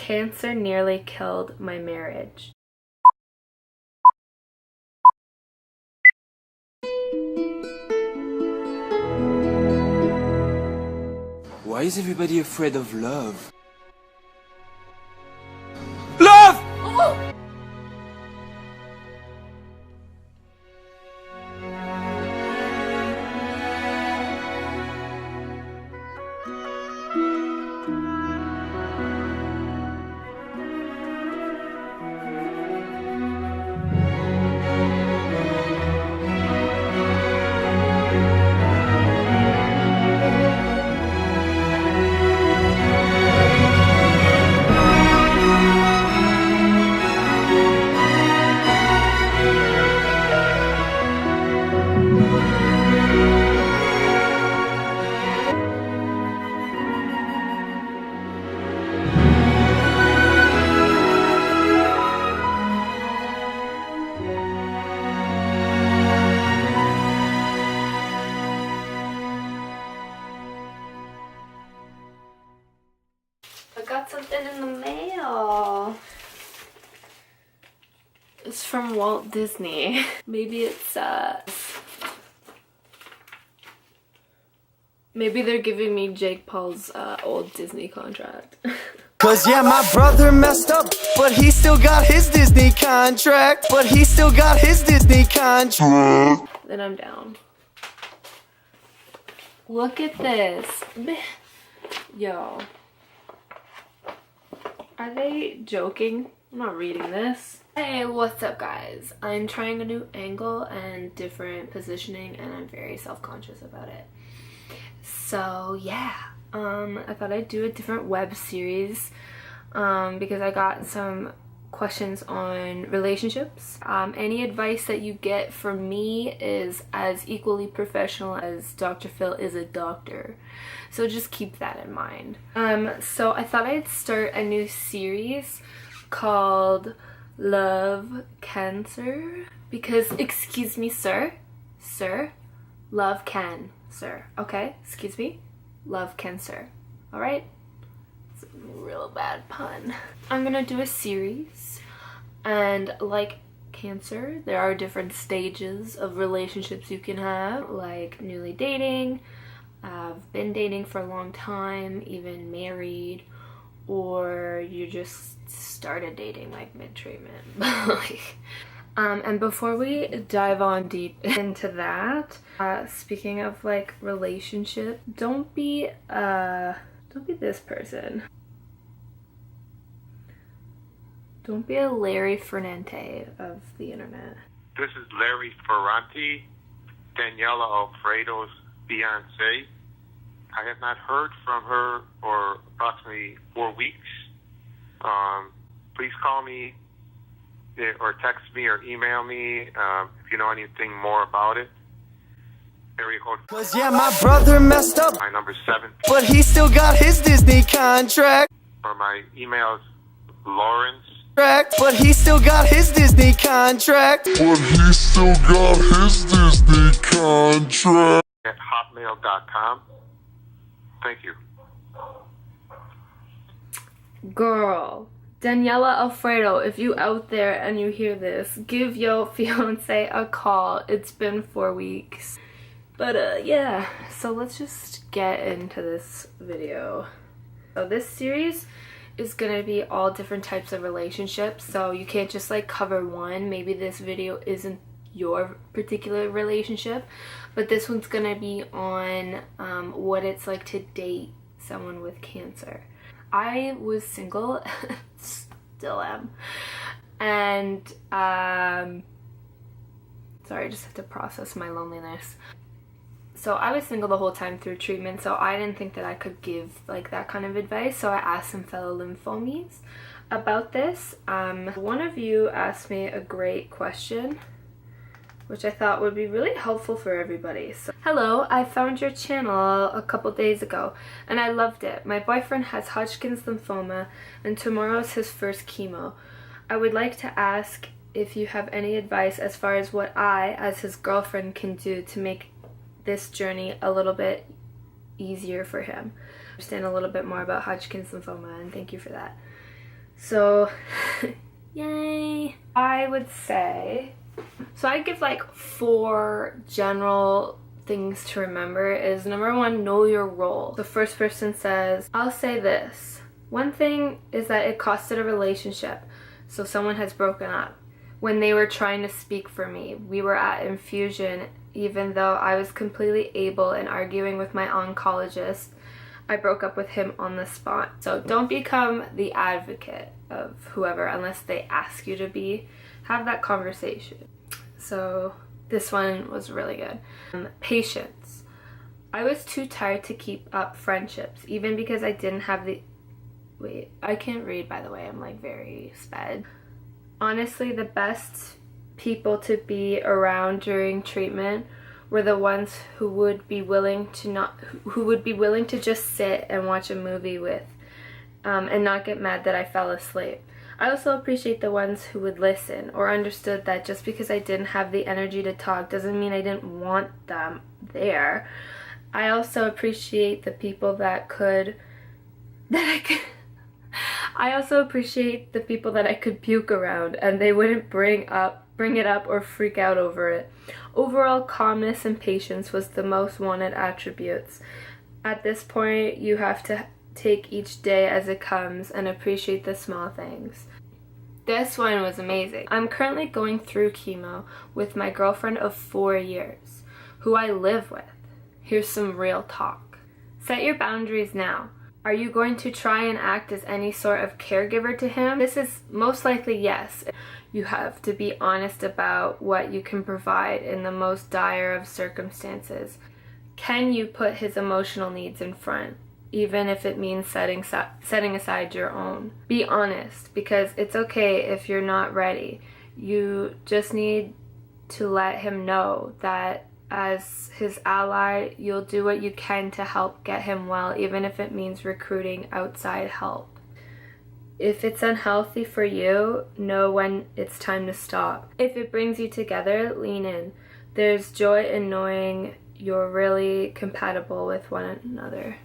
Cancer nearly killed my marriage. Why is everybody afraid of love? Love! Oh! I got something in the mail. It's from Walt Disney. Maybe it's maybe they're giving me Jake Paul's old Disney contract. Cause yeah, my brother messed up, but he still got his Disney contract. Then I'm down. Look at this. Yo. Are they joking? I'm not reading this. Hey, what's up guys? I'm trying a new angle and different positioning and I'm very self-conscious about it. So yeah, I thought I'd do a different web series because I got some questions on relationships. Any advice that you get from me is as equally professional as Dr. Phil is a doctor. So just keep that in mind. So I thought I'd start a new series called Love Cancer because, excuse me, sir, love can, sir, okay? Excuse me, love cancer, all right? It's a real bad pun. I'm gonna do a series, and like cancer, there are different stages of relationships you can have, like newly dating, I've been dating for a long time, even married, or you just started dating like mid-treatment. And before we dive on deep into that, speaking of like relationship, don't be this person. Don't be a Larry Ferrante of the internet. This is Larry Ferrante, Daniela Alfredo's fiance. I have not heard from her for approximately 4 weeks. Please call me or text me or email me if you know anything more about it. Area code. Cause yeah, my brother messed up. My number's 7. But he still got his Disney contract. Or my email is Lawrence. But he still got his Disney contract. At hotmail.com. Thank you. Girl, Daniela Alfredo, if you out there and you hear this, give your fiance a call. It's been 4 weeks. But yeah, so let's just get into this video. So this series is gonna be all different types of relationships, so you can't just like cover one. Maybe this video isn't your particular relationship, but this one's gonna be on what it's like to date someone with cancer. I was single, still am, and sorry, I just have to process my loneliness. So I was single the whole time through treatment, so I didn't think that I could give like that kind of advice, so I asked some fellow lymphomies about this. One of you asked me a great question, which I thought would be really helpful for everybody. So, hello, I found your channel a couple days ago and I loved it. My boyfriend has Hodgkin's lymphoma and tomorrow's his first chemo. I would like to ask if you have any advice as far as what I, as his girlfriend, can do to make this journey a little bit easier for him. Understand a little bit more about Hodgkin's lymphoma, and thank you for that. So, yay! I would say, so I give like 4 general things to remember is number 1, know your role. The first person says, I'll say this. One thing is that it costed a relationship, so someone has broken up. When they were trying to speak for me, we were at infusion, even though I was completely able and arguing with my oncologist, I broke up with him on the spot. So don't become the advocate of whoever unless they ask you to be. Have that conversation. So this one was really good. Patience. I was too tired to keep up friendships, even because I didn't have the... Wait, I can't read, by the way. I'm like very sped. Honestly, the best people to be around during treatment were the ones who would be willing to just sit and watch a movie with, and not get mad that I fell asleep. I also appreciate the ones who would listen or understood that just because I didn't have the energy to talk doesn't mean I didn't want them there. I also appreciate the people that I also appreciate the people that I could puke around and they wouldn't bring it up or freak out over it. Overall, calmness and patience was the most wanted attributes. At this point, you have to take each day as it comes and appreciate the small things. This one was amazing. I'm currently going through chemo with my girlfriend of 4 years, who I live with. Here's some real talk. Set your boundaries now. Are you going to try and act as any sort of caregiver to him? This is most likely yes. You have to be honest about what you can provide in the most dire of circumstances. Can you put his emotional needs in front, even if it means setting aside your own? Be honest, because it's okay if you're not ready. You just need to let him know that as his ally, you'll do what you can to help get him well, even if it means recruiting outside help. If it's unhealthy for you, know when it's time to stop. If it brings you together, lean in. There's joy in knowing you're really compatible with one another.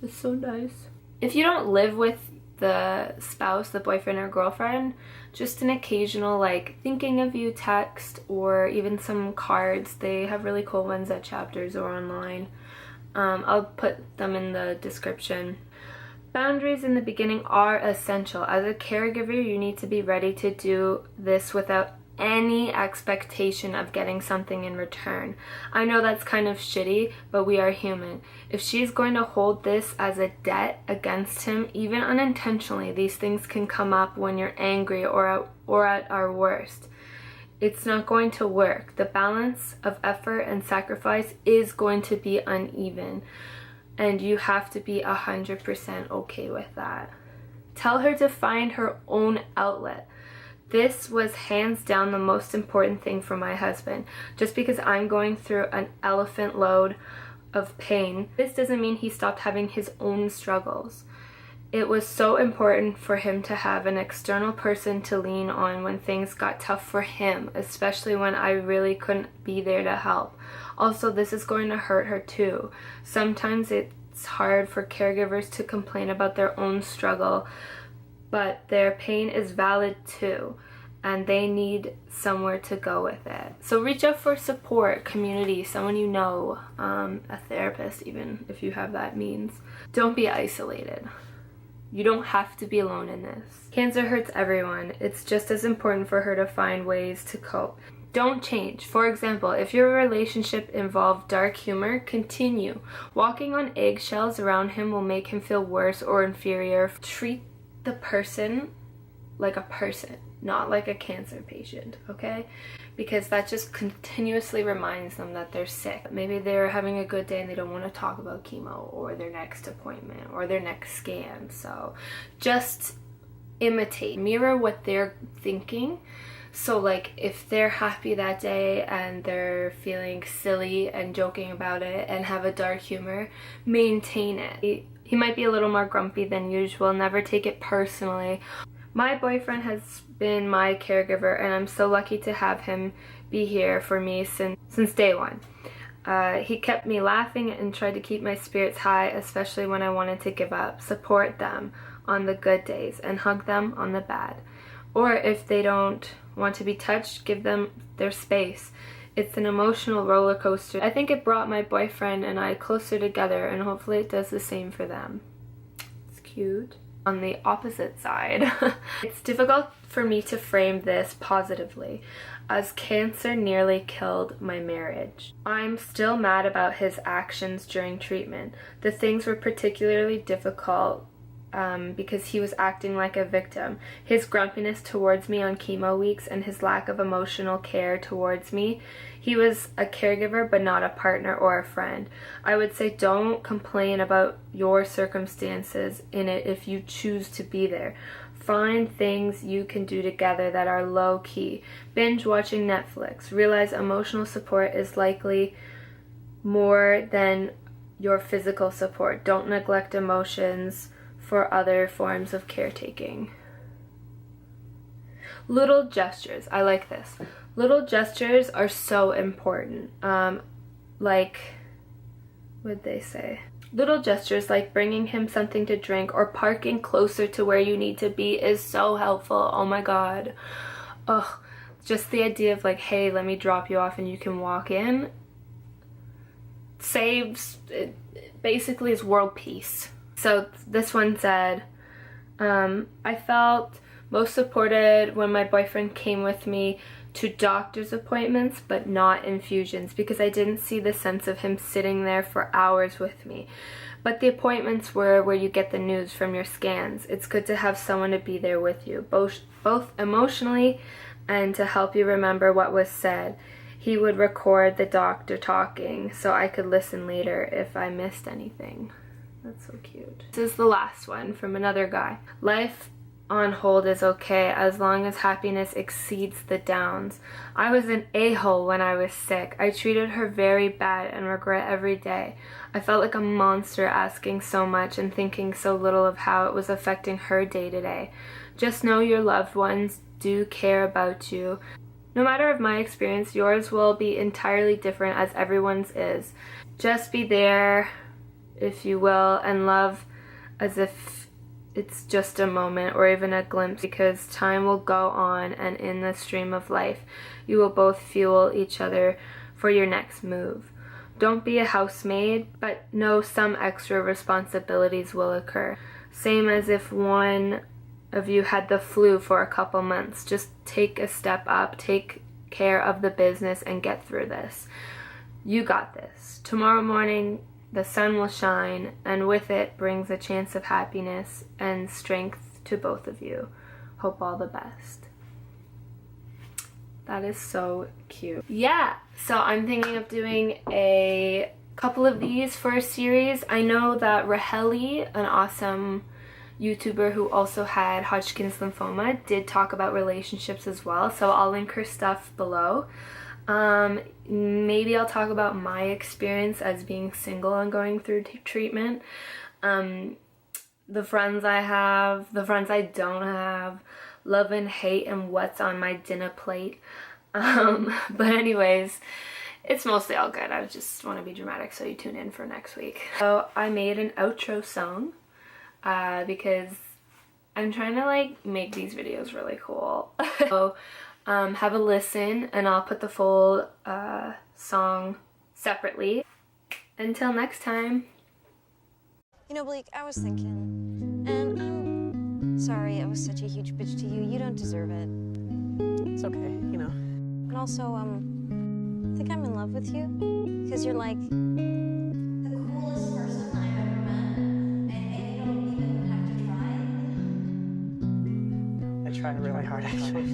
It's so nice. If you don't live with the spouse, the boyfriend or girlfriend, just an occasional like thinking of you text or even some cards. They have really cool ones at Chapters or online. I'll put them in the description. Boundaries in the beginning are essential. As a caregiver, you need to be ready to do this without any expectation of getting something in return. I know that's kind of shitty, but we are human. If she's going to hold this as a debt against him, even unintentionally, these things can come up when you're angry or at our worst. It's not going to work. The balance of effort and sacrifice is going to be uneven, and you have to be 100% okay with that. Tell her to find her own outlet. This was hands down the most important thing for my husband. Just because I'm going through an elephant load of pain, this doesn't mean he stopped having his own struggles. It was so important for him to have an external person to lean on when things got tough for him, especially when I really couldn't be there to help. Also, this is going to hurt her too. Sometimes it's hard for caregivers to complain about their own struggle, but their pain is valid too, and they need somewhere to go with it. So reach out for support, community, someone you know, a therapist even if you have that means. Don't be isolated. You don't have to be alone in this. Cancer hurts everyone. It's just as important for her to find ways to cope. Don't change. For example, if your relationship involved dark humor, continue. Walking on eggshells around him will make him feel worse or inferior. Treat the person like a person, not like a cancer patient, okay? Because that just continuously reminds them that they're sick. Maybe they're having a good day and they don't want to talk about chemo or their next appointment or their next scan. So just imitate, mirror what they're thinking. So like if they're happy that day and they're feeling silly and joking about it and have a dark humor, maintain it. He might be a little more grumpy than usual. Never take it personally. My boyfriend has been my caregiver, and I'm so lucky to have him be here for me since day one. He kept me laughing and tried to keep my spirits high, especially when I wanted to give up. Support them. on the good days and hug them on the bad. Or if they don't want to be touched, give them their space. It's an emotional roller coaster. I think it brought my boyfriend and I closer together, and hopefully it does the same for them. It's cute. On the opposite side, it's difficult for me to frame this positively, as cancer nearly killed my marriage. I'm still mad about his actions during treatment. The things were particularly difficult because he was acting like a victim. His grumpiness towards me on chemo weeks and his lack of emotional care towards me. He was a caregiver but not a partner or a friend. I would say don't complain about your circumstances in it if you choose to be there. Find things you can do together that are low key. Binge watching Netflix. Realize emotional support is likely more than your physical support. Don't neglect emotions for other forms of caretaking. Little gestures. I like this. Little gestures are so important. Like, what'd they say? Little gestures like bringing him something to drink or parking closer to where you need to be is so helpful. Oh my god. Ugh. Just the idea of like, hey, let me drop you off and you can walk in saves, it basically is world peace. So this one said, I felt most supported when my boyfriend came with me to doctor's appointments but not infusions because I didn't see the sense of him sitting there for hours with me. But the appointments were where you get the news from your scans. It's good to have someone to be there with you, both emotionally and to help you remember what was said. He would record the doctor talking so I could listen later if I missed anything. That's so cute. This is the last one from another guy. Life on hold is okay as long as happiness exceeds the downs. I was an a-hole when I was sick. I treated her very bad and regret every day. I felt like a monster asking so much and thinking so little of how it was affecting her day to day. Just know your loved ones do care about you. No matter of my experience, yours will be entirely different as everyone's is. Just be there, if you will, and love as if it's just a moment or even a glimpse, because time will go on and in the stream of life you will both fuel each other for your next move. Don't be a housemaid, but know some extra responsibilities will occur. Same as if one of you had the flu for a couple months. Just take a step up, take care of the business and get through this. You got this. Tomorrow morning the sun will shine, and with it brings a chance of happiness and strength to both of you. Hope all the best. That is so cute. Yeah, so I'm thinking of doing a couple of these for a series. I know that RACHELI, an awesome YouTuber who also had Hodgkin's lymphoma, did talk about relationships as well, so I'll link her stuff below. Maybe I'll talk about my experience as being single and going through treatment, the friends I have, the friends I don't have, love and hate, and what's on my dinner plate. But anyways, it's mostly all good. I just want to be dramatic, so you tune in for next week. So I made an outro song because I'm trying to like make these videos really cool. So have a listen, and I'll put the full song separately. Until next time. You know, Bleak, I was thinking, and I'm sorry I was such a huge bitch to you. You don't deserve it. It's okay, you know. And also, I think I'm in love with you, because you're like the coolest person I've ever met, and you don't even have to try. I tried really hard, actually.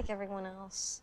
like everyone else.